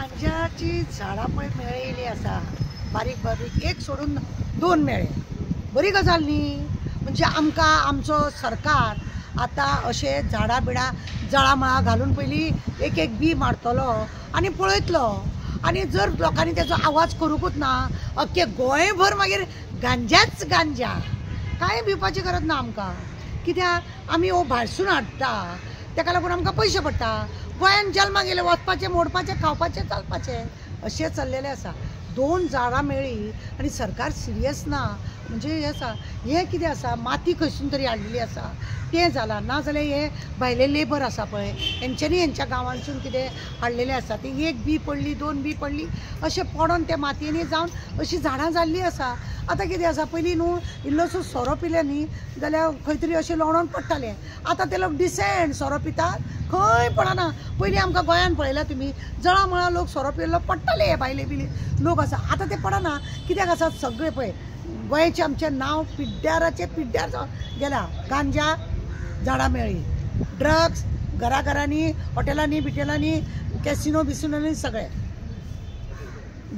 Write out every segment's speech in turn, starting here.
गांजाची झाडां पळय मेळयली आसा, बारीक बारीक एक सोडून दोन मेळे, बरी गजाल न्ही। म्हणजे आमकां आमचो सरकार आतां अशे झाडां बिडां जळामळा घालून पयली एक एक बी मारतलो आनी पळयतलो, आनी जर लोकांनी तेजो आवाज करूंकूच ना, अख्खे गोंयभर मागीर गांजाच गांजा, कांय भिवपाची गरज ना आमकां। कित्याक आमी हो भायरसून हाडटा, तेका लागून आमकां पयशे पडटा। गोंयान जल्माक येयले वचपाचें मोडपाचें खावपाचें चलपाचें अशें चल्लेलें आसा। दोन झाडां मेळ्ळी आनी सरकार सिरियस ना, म्हणजे हें आसा हें कितें आसा, माती खंयसून तरी हाडलेली आसा तें जालां, नाजाल्यार हे भायले लेबर आसा पळय हेंच्यांनी हेंच्या गांवांसून कितें हाडलेलें आसा, ती एक बी पडली दोन बी पडली अशें पडोन त्या मातयेनी जावन अशीं झाडां जाल्लीं आसा। आतां कितें आसा, पयलीं न्हू इल्लोसो सोरो पिले न्ही जाल्यार खंय तरी अशें लोळोन पडटालें, आतां ते लोक डिसेंट सोरो पितात, खंय पडना। पयलीं आमकां गोंयान पळयलां तुमी, जळामळा लोक सोरो पिल्लो पडटाले, हे भायले बिले लोक आसा, आतां ते पडना। कित्याक आसा, सगळे पळय गोंयचें आमचें नांव पिड्ड्याराचें पिड्ड्यार जावन गेलां। गांजा झाडां मेळ्ळी, ड्रग्स घराघरांनी हॉटेलांनी बिटेलांनी कॅसिनो बिसिनोनी सगळे,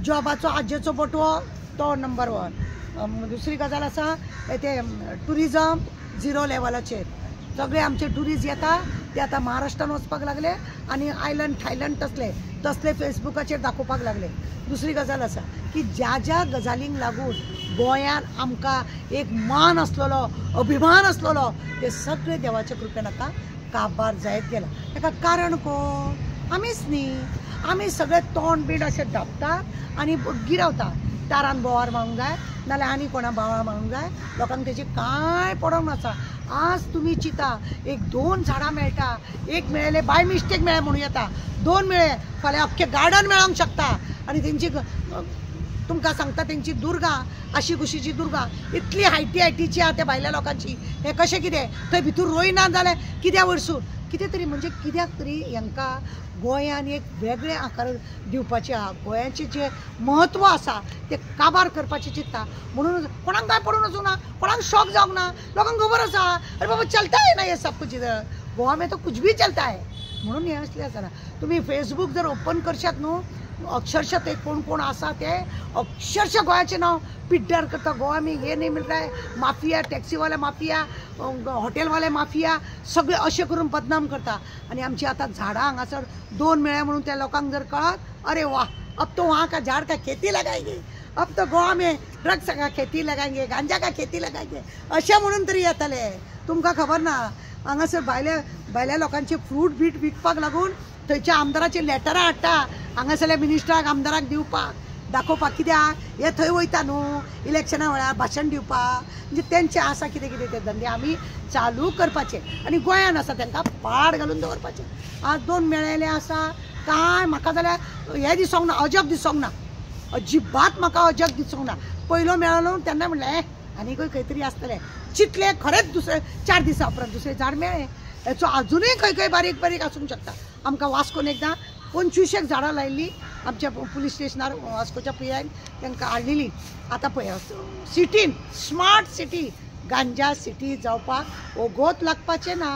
जॉबाचो आजेचो बटवो तो नंबर 1। दुसरी गजाल आसा ते टुरिजम झिरो लेवलाचेर, सगळे आमचे ट्युरिस्ट येता ते आतां महाराष्ट्रान वचपाक लागले आनी आयलंड थायलंड तसले फेसबुकाचेर दाखोवपाक लागले। दुसरी गजाल आसा की ज्या ज्या गजालींक लागून गोंयान आमकां एक मान आसलेलो, अभिमान आसलेलो, ते सगळे देवाच्या कृपेन आतां काबार जायत गेला। ताका कारण कोण? आमीच न्ही। आमी सगळे तोंड बीड अशें धांपतात आनी गिरावता, दारान बोवाळ मारूंक जाय नाल्यार आनी कोणा बोवाळ मारूंक जाय, लोकांक तेजी कांय पडोंक नाचा। आज तुमी चिता, एक दोन झाडां मेळटा, एक मेळ्ळे बाय मिस्टेक मेळ्ळे म्हणून येता, दोन मेळ्ळे फाल्यां अख्खें गार्डन मेळोंक शकता। आनी तेंची तुमकां सांगता तेंची दुर्गा, आशी कुशीची दुर्गा इतली हायटीची आहा त्या भायल्या लोकांची, हें कशें कितें थंय भितर रोयना जाल्यार कित्या वयरसून कितें तरी, म्हणजे कित्याक तरी हांकां गोंयान एक वेगळे आकार दिवपाचे आहा, गोंयाचें जें म्हत्व आसा तें काबार करपाचें चिंतता। म्हणून कोणाक कांय पडून वचूंक ना, कोणाक शॉक जावंक ना, लोकांक खबर आसा अरे बाबा चलता है ना ये सब कुछ, इधर गोवा में तो कुछ भी चलता है। म्हणून हें असलें आसना। तुमी फेसबूक जर ओपन करशात न्हू, अक्षरशः ते कोण कोण आसा ते अक्षरशः गोंयाचें नांव पिड्ड्यार करता। गोवा में हे नहीं मिल रहा है, माफिया, टॅक्सीवाले माफिया, हॉटेलवाले माफिया, सगळे अशें करून बदनाम करता। आनी आमची आतां झाडां हांगासर दोन मेळ्ळे म्हणून त्या लोकांक जर कळत, अरे वाह अब तो वहाँ का झाड़ का खेती लगाएंगे, अब तो गोवा में ड्रग्स का खेती लगाएंगे, गांजा का खेती लगाएंगे अशें म्हणून तरी येतले। तुमकां खबर ना, हांगासर भायल्या लोकांचे फ्रूट बीट विकपाक लागून थंयच्या आमदाराची लेटरां हाडटा हांगासरल्या मिनिस्टराक आमदाराक दिवपाक दाखोवपाक। कित्याक हे थंय वयता न्हू इलेक्शना वेळार भाशण दिवपाक, म्हणजे तेंचे आसा कितें कितें ते धंदे आमी चालू करपाचे आनी गोंयान आसा तांकां पाड घालून दवरपाचें। आज दोन मेळयले आसा, कांय म्हाका जाल्यार हें दिसोंक ना, अजब दिसोंक ना, अजिबात म्हाका अजब दिसोंक ना। पयलो मेळलो तेन्ना म्हणलें आनीकय खंय तरी आसतलें, चिंतलें खरेंच दुसरे 4 दिसा उपरांत दुसरे झाड मेळ्ळें। हेचो अजुनूय खंय खंय बारीक बारीक आसूंक शकता। आमकां वास्कोन एकदां 25 झाडां लायिल्लीं आमच्या पुलीस स्टेशनार वास्कोच्या PIन तांकां हाडलेलीं। आतां पळय सिटीन स्मार्ट सिटी गांजा सिटी जावपाक ओगोत लागपाचें ना।